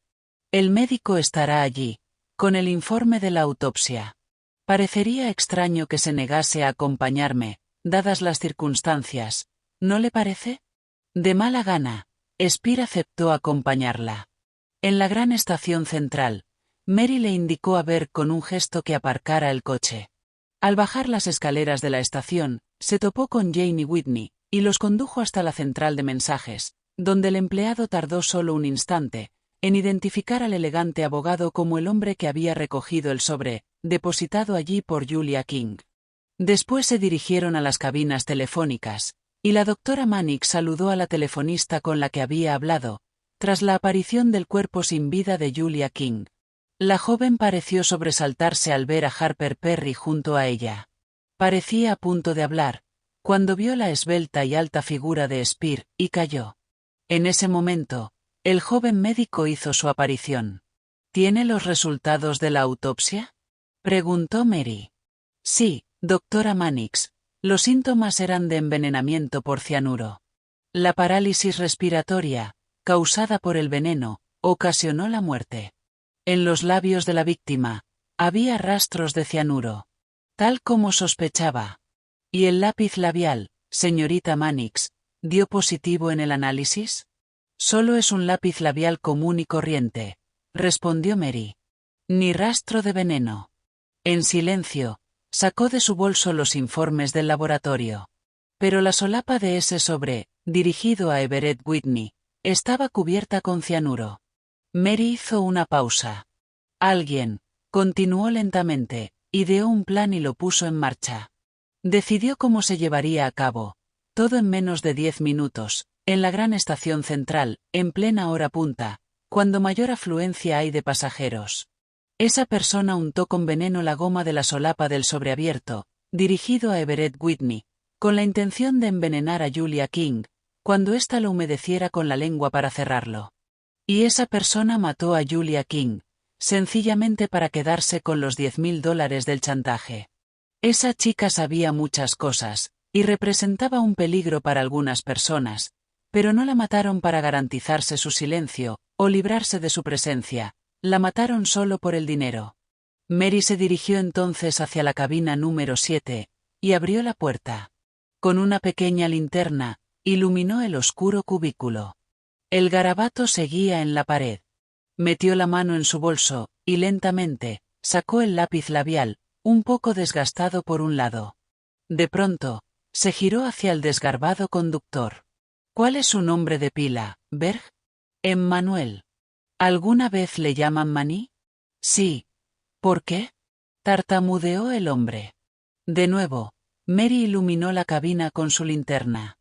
El médico estará allí, con el informe de la autopsia. Parecería extraño que se negase a acompañarme, dadas las circunstancias, ¿no le parece?». De mala gana, Spear aceptó acompañarla. En la gran estación central, Mary le indicó a Berg con un gesto que aparcara el coche. Al bajar las escaleras de la estación, se topó con Jane y Whitney, y los condujo hasta la central de mensajes, donde el empleado tardó solo un instante en identificar al elegante abogado como el hombre que había recogido el sobre, depositado allí por Julia King. Después se dirigieron a las cabinas telefónicas, y la doctora Mannix saludó a la telefonista con la que había hablado, tras la aparición del cuerpo sin vida de Julia King. La joven pareció sobresaltarse al ver a Harper Perry junto a ella. Parecía a punto de hablar, cuando vio la esbelta y alta figura de Spear, y calló. En ese momento, el joven médico hizo su aparición. ¿Tiene los resultados de la autopsia?, preguntó Mary. Sí, doctora Mannix. Los síntomas eran de envenenamiento por cianuro. La parálisis respiratoria, causada por el veneno, ocasionó la muerte. En los labios de la víctima, había rastros de cianuro. Tal como sospechaba. ¿Y el lápiz labial, señorita Mannix, dio positivo en el análisis? Solo es un lápiz labial común y corriente, respondió Mary. Ni rastro de veneno. En silencio, sacó de su bolso los informes del laboratorio. Pero la solapa de ese sobre, dirigido a Everett Whitney, estaba cubierta con cianuro. Mary hizo una pausa. Alguien, continuó lentamente, ideó un plan y lo puso en marcha. Decidió cómo se llevaría a cabo, todo en menos de 10 minutos, en la gran estación central, en plena hora punta, cuando mayor afluencia hay de pasajeros. Esa persona untó con veneno la goma de la solapa del sobreabierto, dirigido a Everett Whitney, con la intención de envenenar a Julia King, cuando ésta lo humedeciera con la lengua para cerrarlo. Y esa persona mató a Julia King, sencillamente para quedarse con los $10,000 del chantaje. Esa chica sabía muchas cosas, y representaba un peligro para algunas personas, pero no la mataron para garantizarse su silencio, o librarse de su presencia. La mataron solo por el dinero. Mary se dirigió entonces hacia la cabina número 7, y abrió la puerta. Con una pequeña linterna, iluminó el oscuro cubículo. El garabato seguía en la pared. Metió la mano en su bolso, y lentamente, sacó el lápiz labial, un poco desgastado por un lado. De pronto, se giró hacia el desgarbado conductor. ¿Cuál es su nombre de pila, Berg? Emmanuel. ¿Alguna vez le llaman Maní? Sí. ¿Por qué? Tartamudeó el hombre. De nuevo, Mary iluminó la cabina con su linterna.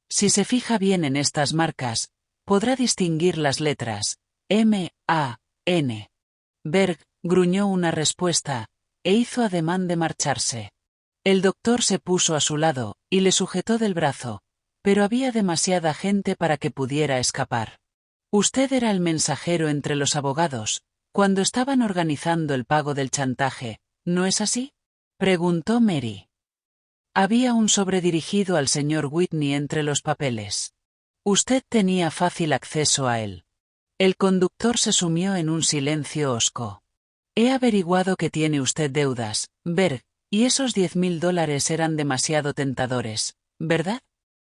Si se fija bien en estas marcas, podrá distinguir las letras M-A-N. Berg gruñó una respuesta, e hizo ademán de marcharse. El doctor se puso a su lado, y le sujetó del brazo, pero había demasiada gente para que pudiera escapar. Usted era el mensajero entre los abogados, cuando estaban organizando el pago del chantaje, ¿no es así?, preguntó Mary. Había un sobre dirigido al señor Whitney entre los papeles. Usted tenía fácil acceso a él. El conductor se sumió en un silencio hosco. He averiguado que tiene usted deudas, Berg, y esos $10,000 eran demasiado tentadores, ¿verdad?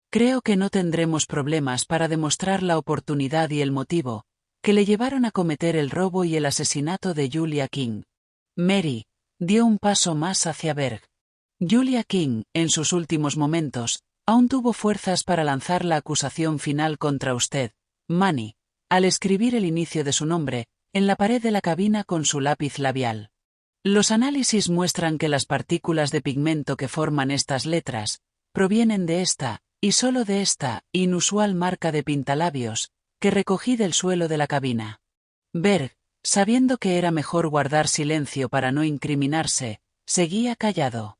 Creo que no tendremos problemas para demostrar la oportunidad y el motivo que le llevaron a cometer el robo y el asesinato de Julia King. Mary dio un paso más hacia Berg. Julia King, en sus últimos momentos, aún tuvo fuerzas para lanzar la acusación final contra usted, Manny, al escribir el inicio de su nombre en la pared de la cabina con su lápiz labial. Los análisis muestran que las partículas de pigmento que forman estas letras provienen de esta, y solo de esta, inusual marca de pintalabios, que recogí del suelo de la cabina. Berg, sabiendo que era mejor guardar silencio para no incriminarse, seguía callado.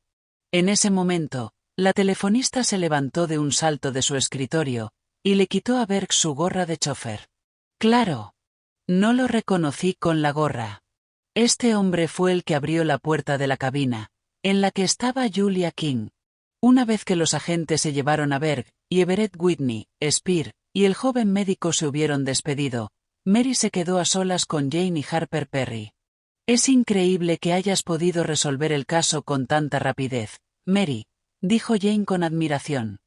En ese momento, la telefonista se levantó de un salto de su escritorio, y le quitó a Berg su gorra de chofer. Claro. No lo reconocí con la gorra. Este hombre fue el que abrió la puerta de la cabina, en la que estaba Julia King. Una vez que los agentes se llevaron a Berg, y Everett Whitney, Spear, y el joven médico se hubieron despedido, Mary se quedó a solas con Jane y Harper Perry. Es increíble que hayas podido resolver el caso con tanta rapidez, Mary, dijo Jane con admiración.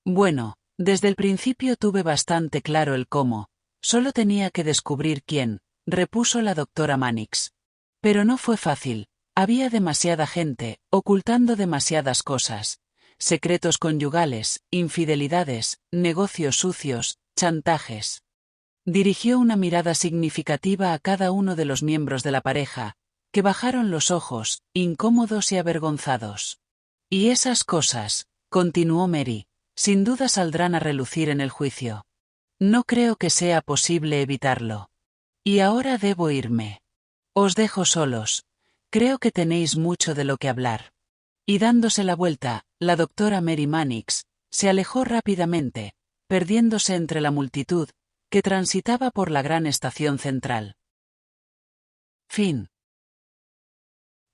Bueno, desde el principio tuve bastante claro el cómo, solo tenía que descubrir quién, repuso la doctora Mannix. Pero no fue fácil, había demasiada gente, ocultando demasiadas cosas. Secretos conyugales, infidelidades, negocios sucios, chantajes. Dirigió una mirada significativa a cada uno de los miembros de la pareja, que bajaron los ojos, incómodos y avergonzados. Y esas cosas, continuó Mary, sin duda saldrán a relucir en el juicio. No creo que sea posible evitarlo. Y ahora debo irme. Os dejo solos. Creo que tenéis mucho de lo que hablar. Y dándose la vuelta, la doctora Mary Mannix se alejó rápidamente, perdiéndose entre la multitud que transitaba por la gran estación central. Fin.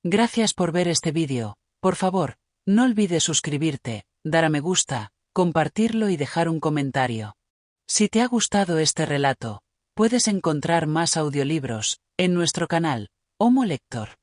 Gracias por ver este vídeo. Por favor, no olvides suscribirte, dar a me gusta, compartirlo y dejar un comentario. Si te ha gustado este relato, puedes encontrar más audiolibros en nuestro canal, Homo Lector.